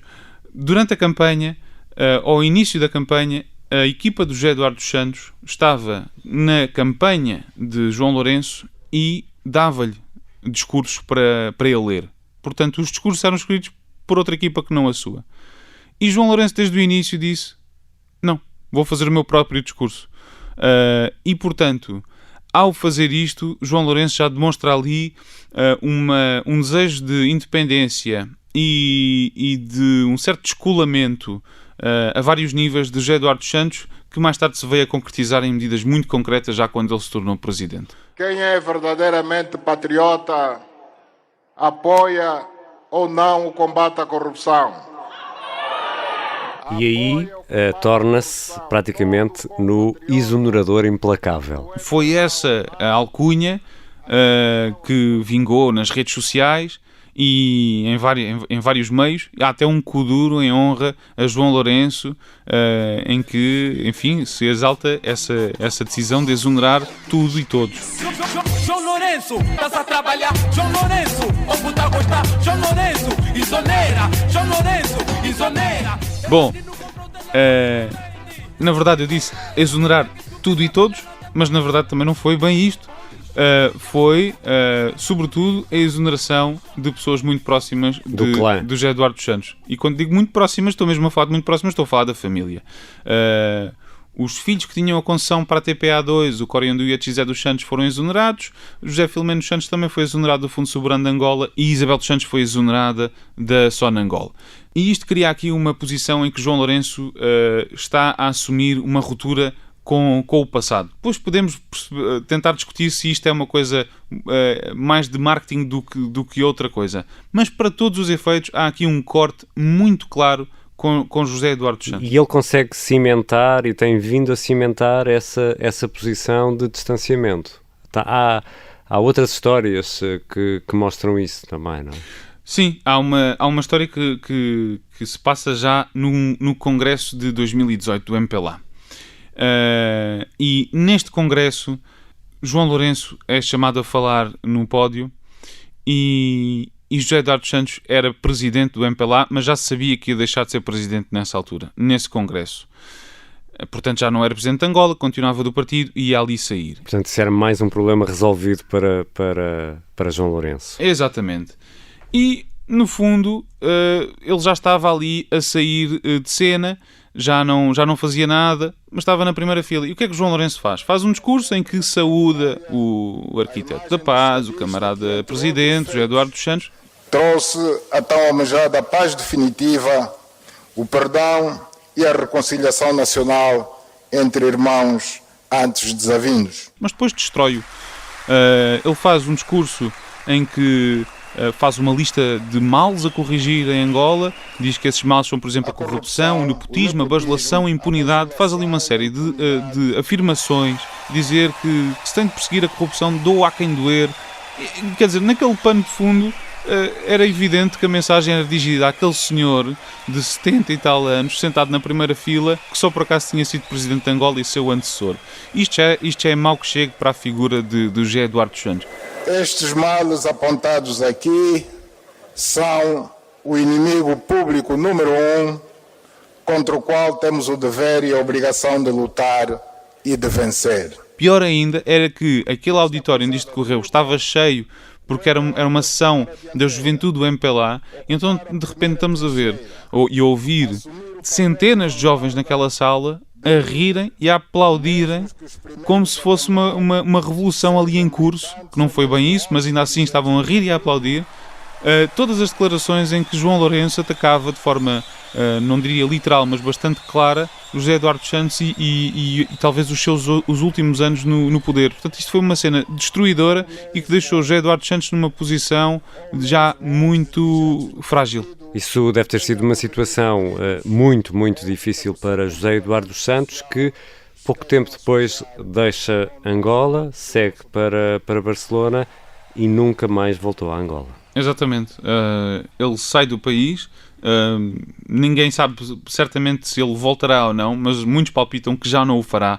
Durante a campanha, ao início da campanha, a equipa do José Eduardo Santos estava na campanha de João Lourenço e dava-lhe discursos para ele ler. Portanto, os discursos eram escritos por outra equipa que não a sua. E João Lourenço, desde o início, disse: não, vou fazer o meu próprio discurso. E, portanto, ao fazer isto, João Lourenço já demonstra ali um desejo de independência e de um certo descolamento a vários níveis de José Eduardo Santos, que mais tarde se veio a concretizar em medidas muito concretas já quando ele se tornou presidente. Quem é verdadeiramente patriota apoia ou não o combate à corrupção. E aí torna-se praticamente no exonerador implacável. Foi essa a alcunha que vingou nas redes sociais e em vários meios. Há até um kuduro em honra a João Lourenço, em que, enfim, se exalta essa decisão de exonerar tudo e todos. João Lourenço, estás a trabalhar. João Lourenço, o puta gostar. João Lourenço, exonera. João Lourenço, exonera. Bom, na verdade eu disse exonerar tudo e todos, mas na verdade também não foi bem isto. Foi, sobretudo, a exoneração de pessoas muito próximas do José Eduardo Santos. E quando digo muito próximas, estou mesmo a falar de muito próximas, estou a falar da família. Os filhos que tinham a concessão para a TPA2, o Coriandu e a José dos Santos, foram exonerados. José Filomeno dos Santos também foi exonerado do Fundo Soberano de Angola e Isabel dos Santos foi exonerada da SONA Angola. E isto cria aqui uma posição em que João Lourenço está a assumir uma ruptura com o passado. Depois podemos tentar discutir se isto é uma coisa mais de marketing do que outra coisa. Mas para todos os efeitos há aqui um corte muito claro com José Eduardo dos Santos. E ele consegue cimentar e tem vindo a cimentar essa posição de distanciamento. Há outras histórias que mostram isso também, não é? Sim, há uma história que se passa já no Congresso de 2018 do MPLA. E neste Congresso, João Lourenço é chamado a falar no pódio e José Eduardo dos Santos era presidente do MPLA, mas já se sabia que ia deixar de ser presidente nessa altura, nesse Congresso. Portanto, já não era presidente de Angola, continuava do partido e ia ali sair. Portanto, isso era mais um problema resolvido para João Lourenço. Exatamente. E, no fundo, ele já estava ali a sair de cena, já não fazia nada, mas estava na primeira fila. E o que é que João Lourenço faz? Faz um discurso em que saúda o arquiteto da paz, o camarada presidente, José Eduardo dos Santos. Trouxe a tão almejada paz definitiva, o perdão e a reconciliação nacional entre irmãos antes desavindos. Mas depois destrói-o. Ele faz um discurso em que faz uma lista de males a corrigir em Angola, diz que esses males são, por exemplo, a corrupção, o nepotismo, a bajulação, a impunidade, faz ali uma série de afirmações, dizer que se tem de perseguir a corrupção, doa a quem doer. Quer dizer, naquele pano de fundo era evidente que a mensagem era dirigida àquele senhor de 70 e tal anos, sentado na primeira fila, que só por acaso tinha sido presidente de Angola e seu antecessor. Isto já é mau que chegue para a figura de José Eduardo dos Santos. Estes males apontados aqui são o inimigo público número 1, contra o qual temos o dever e a obrigação de lutar e de vencer. Pior ainda era que aquele auditório onde isto decorreu estava cheio porque era uma sessão da juventude do MPLA, e então de repente estamos a ver e a ouvir centenas de jovens naquela sala a rirem e a aplaudirem como se fosse uma revolução ali em curso, que não foi bem isso, mas ainda assim estavam a rir e a aplaudir. Todas as declarações em que João Lourenço atacava de forma, não diria literal, mas bastante clara, José Eduardo dos Santos e talvez os últimos anos no poder. Portanto, isto foi uma cena destruidora e que deixou José Eduardo dos Santos numa posição já muito frágil. Isso deve ter sido uma situação muito, muito difícil para José Eduardo dos Santos, que pouco tempo depois deixa Angola, segue para Barcelona e nunca mais voltou a Angola. Exatamente. Ele sai do país, ninguém sabe certamente se ele voltará ou não, mas muitos palpitam que já não o fará,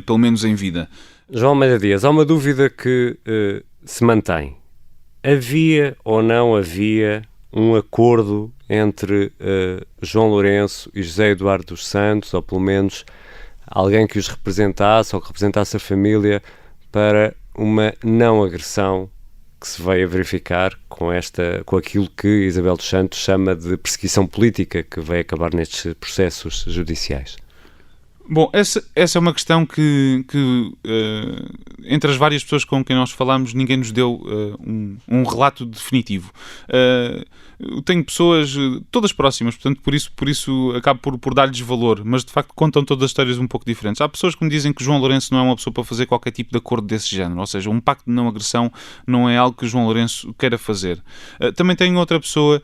pelo menos em vida. João Almeida Dias, há uma dúvida que se mantém. Havia ou não havia um acordo entre João Lourenço e José Eduardo dos Santos, ou pelo menos alguém que os representasse ou que representasse a família, para uma não agressão que se veio a verificar com aquilo que Isabel dos Santos chama de perseguição política, que vai acabar nestes processos judiciais? Bom, essa é uma questão que entre as várias pessoas com quem nós falámos, ninguém nos deu um relato definitivo. Eu tenho pessoas todas próximas, portanto, por isso acabo por dar-lhes valor, mas de facto contam todas as histórias um pouco diferentes. Há pessoas que me dizem que João Lourenço não é uma pessoa para fazer qualquer tipo de acordo desse género, ou seja, um pacto de não agressão não é algo que João Lourenço queira fazer. Também tenho outra pessoa,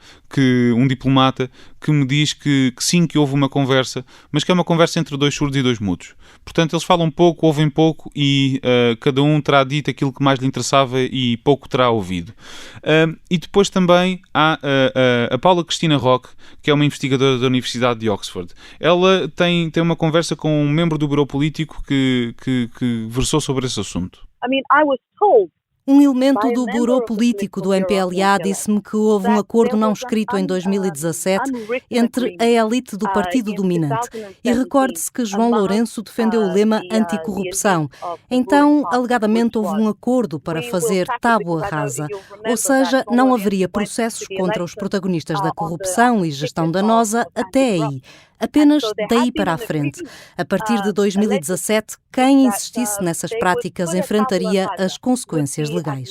um diplomata, que me diz que sim, que houve uma conversa, mas que é uma conversa entre dois surdos e dois mudos. Portanto, eles falam pouco, ouvem pouco e cada um terá dito aquilo que mais lhe interessava e pouco terá ouvido. E depois também há a Paula Cristina Roque, que é uma investigadora da Universidade de Oxford. Ela tem uma conversa com um membro do Bureau Político que versou sobre esse assunto. Um elemento do Bureau Político do MPLA disse-me que houve um acordo não escrito em 2017 entre a elite do partido dominante. E recorde-se que João Lourenço defendeu o lema anticorrupção. Então, alegadamente, houve um acordo para fazer tábua rasa. Ou seja, não haveria processos contra os protagonistas da corrupção e gestão danosa até aí. apenas daí para a frente. A partir de 2017, quem insistisse nessas práticas enfrentaria as consequências legais.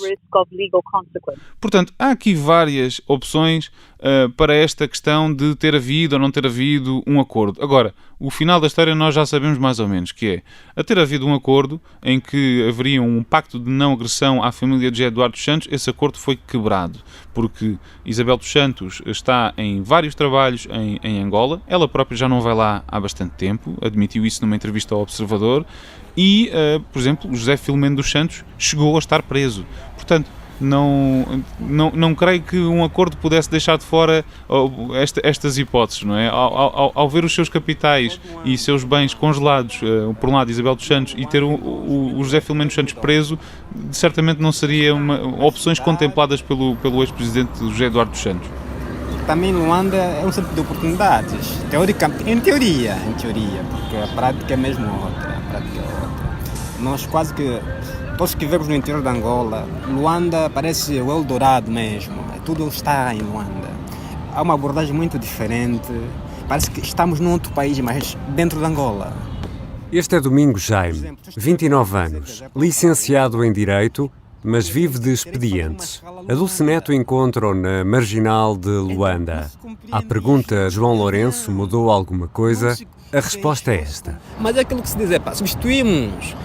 Portanto, há aqui várias opções para esta questão de ter havido ou não ter havido um acordo. Agora, o final da história nós já sabemos mais ou menos, que é a ter havido um acordo em que haveria um pacto de não agressão à família de José Eduardo dos Santos. Esse acordo foi quebrado, porque Isabel dos Santos está em vários trabalhos em Angola. Ela própria já não vai lá há bastante tempo, admitiu isso numa entrevista ao Observador. E, por exemplo, José Filomeno dos Santos chegou a estar preso. Portanto, não creio que um acordo pudesse deixar de fora estas hipóteses, não é? Ao ver os seus capitais e seus bens congelados, por um lado Isabel dos Santos, e ter o José Filomeno dos Santos preso, certamente não seria opções contempladas pelo ex-presidente José Eduardo dos Santos. Também Luanda é um centro de oportunidades, em teoria, porque a prática é mesmo outra, Nós quase que, todos que vivemos no interior de Angola, Luanda parece o Eldorado mesmo, tudo está em Luanda. Há uma abordagem muito diferente, parece que estamos num outro país, mas dentro de Angola. Este é Domingos Jaime, 29 anos, licenciado em Direito, mas vive de expedientes. A Dulce Neto encontra-o na marginal de Luanda. À pergunta João Lourenço mudou alguma coisa, a resposta é esta. Mas é aquilo que se diz, substituímos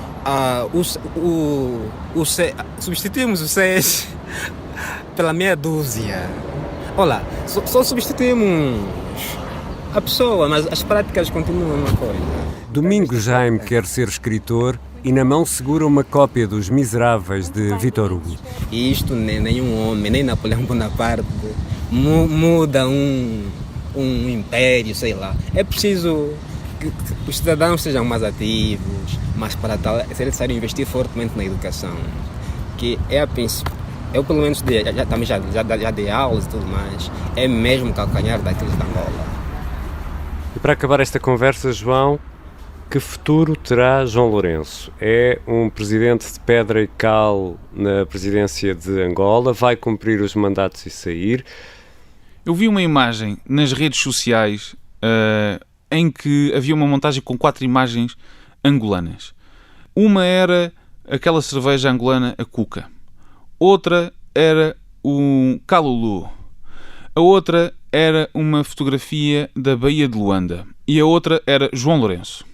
substituímos o 6 pela meia dúzia. Olha, só substituímos a pessoa, mas as práticas continuam a mesma coisa. Domingos Jaime quer ser escritor e na mão segura uma cópia dos Miseráveis de Victor Hugo. E isto nenhum homem, nem Napoleão Bonaparte muda um império, sei lá. É preciso que os cidadãos sejam mais ativos, mas para tal é necessário investir fortemente na educação, que é a princípio. Eu pelo menos já dei aulas e tudo mais, é mesmo o calcanhar da crise da Angola. E para acabar esta conversa, João, que futuro terá João Lourenço? É um presidente de pedra e cal na presidência de Angola? Vai cumprir os mandatos e sair? Eu vi uma imagem nas redes sociais em que havia uma montagem com 4 imagens angolanas. Uma era aquela cerveja angolana, a Cuca. Outra era o Calulu. A outra era uma fotografia da Baía de Luanda. E a outra era João Lourenço.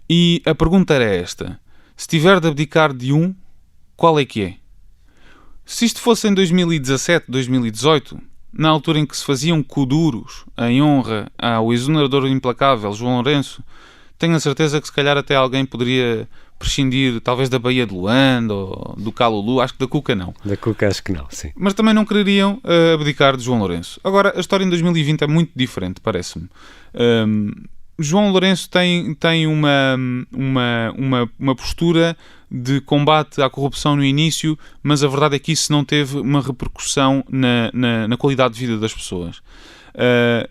E a pergunta era esta: se tiver de abdicar de um, qual é que é? Se isto fosse em 2017, 2018, na altura em que se faziam kuduros em honra ao exonerador implacável João Lourenço, tenho a certeza que se calhar até alguém poderia prescindir talvez da Baía de Luanda ou do Calulu. Acho que da Cuca não. Da Cuca acho que não, sim. Mas também não quereriam abdicar de João Lourenço. Agora, a história em 2020 é muito diferente, parece-me. João Lourenço tem uma postura de combate à corrupção no início, mas a verdade é que isso não teve uma repercussão na qualidade de vida das pessoas.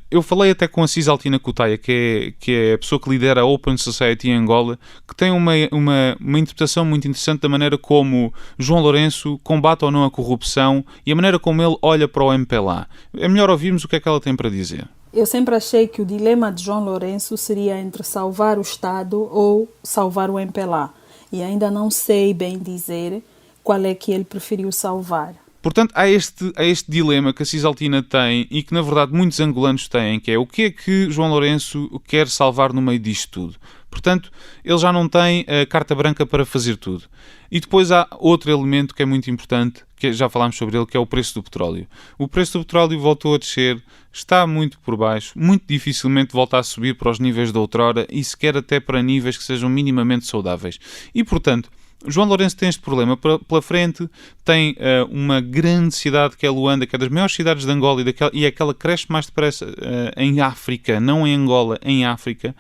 Eu falei até com a Cisaltina Cutaia, que é a pessoa que lidera a Open Society em Angola, que tem uma interpretação muito interessante da maneira como João Lourenço combate ou não a corrupção e a maneira como ele olha para o MPLA. É melhor ouvirmos o que é que ela tem para dizer. Eu sempre achei que o dilema de João Lourenço seria entre salvar o Estado ou salvar o MPLA. E ainda não sei bem dizer qual é que ele preferiu salvar. Portanto, há este dilema que a Cisaltina tem e que, na verdade, muitos angolanos têm, que é o que é que João Lourenço quer salvar no meio disto tudo. Portanto, ele já não tem a carta branca para fazer tudo. E depois há outro elemento que é muito importante, que já falámos sobre ele, que é o preço do petróleo. O preço do petróleo voltou a descer, está muito por baixo, muito dificilmente volta a subir para os níveis de outrora e sequer até para níveis que sejam minimamente saudáveis. E, portanto, João Lourenço tem este problema pela frente, tem uma grande cidade que é Luanda, que é das maiores cidades de Angola e é aquela que cresce mais depressa em África, não em Angola, em África.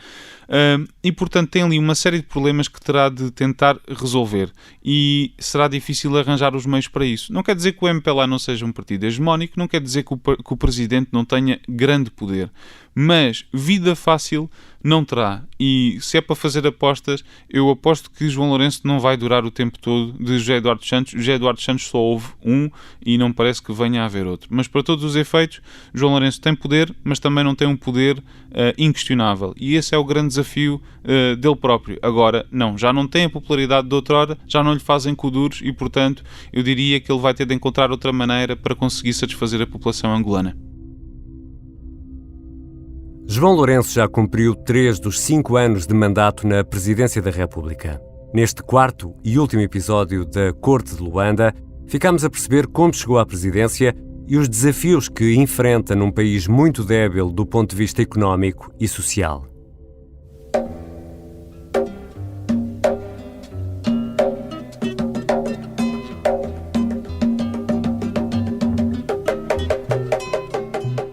E, portanto, tem ali uma série de problemas que terá de tentar resolver e será difícil arranjar os meios para isso. Não quer dizer que o MPLA não seja um partido hegemónico, não quer dizer que o Presidente não tenha grande poder, mas vida fácil não terá. E se é para fazer apostas, eu aposto que João Lourenço não vai durar o tempo todo de José Eduardo Santos. José Eduardo Santos só houve um e não parece que venha a haver outro. Mas para todos os efeitos, João Lourenço tem poder, mas também não tem um poder inquestionável. E esse é o grande desafio dele próprio. Agora, não, já não tem a popularidade de outrora, já não lhe fazem coduros e, portanto, eu diria que ele vai ter de encontrar outra maneira para conseguir satisfazer a população angolana. João Lourenço já cumpriu 3 dos 5 anos de mandato na Presidência da República. Neste 4º e último episódio da Corte de Luanda, ficamos a perceber como chegou à presidência e os desafios que enfrenta num país muito débil do ponto de vista económico e social.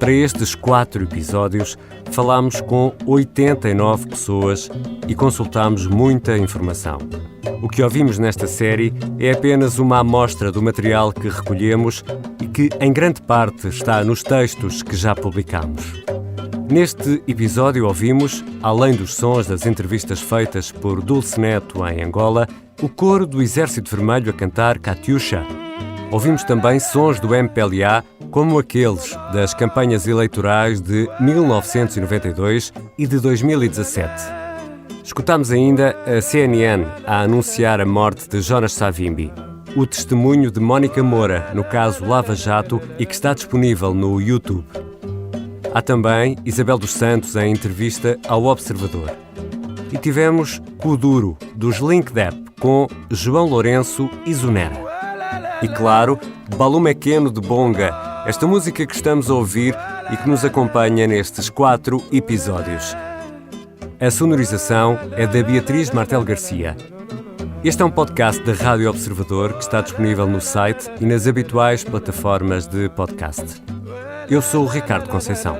Para estes 4 episódios, falámos com 89 pessoas e consultámos muita informação. O que ouvimos nesta série é apenas uma amostra do material que recolhemos e que, em grande parte, está nos textos que já publicamos. Neste episódio ouvimos, além dos sons das entrevistas feitas por Dulce Neto em Angola, o coro do Exército Vermelho a cantar Catiuxa. Ouvimos também sons do MPLA, como aqueles das campanhas eleitorais de 1992 e de 2017. Escutámos ainda a CNN a anunciar a morte de Jonas Savimbi, o testemunho de Mónica Moura no caso Lava Jato e que está disponível no YouTube. Há também Isabel dos Santos em entrevista ao Observador. E tivemos Kuduro, dos Linkdep, com João Lourenço e Zunera. E claro, Balumequeno de Bonga, esta música que estamos a ouvir e que nos acompanha nestes 4 episódios. A sonorização é da Beatriz Martel Garcia. Este é um podcast da Rádio Observador que está disponível no site e nas habituais plataformas de podcast. Eu sou o Ricardo Conceição.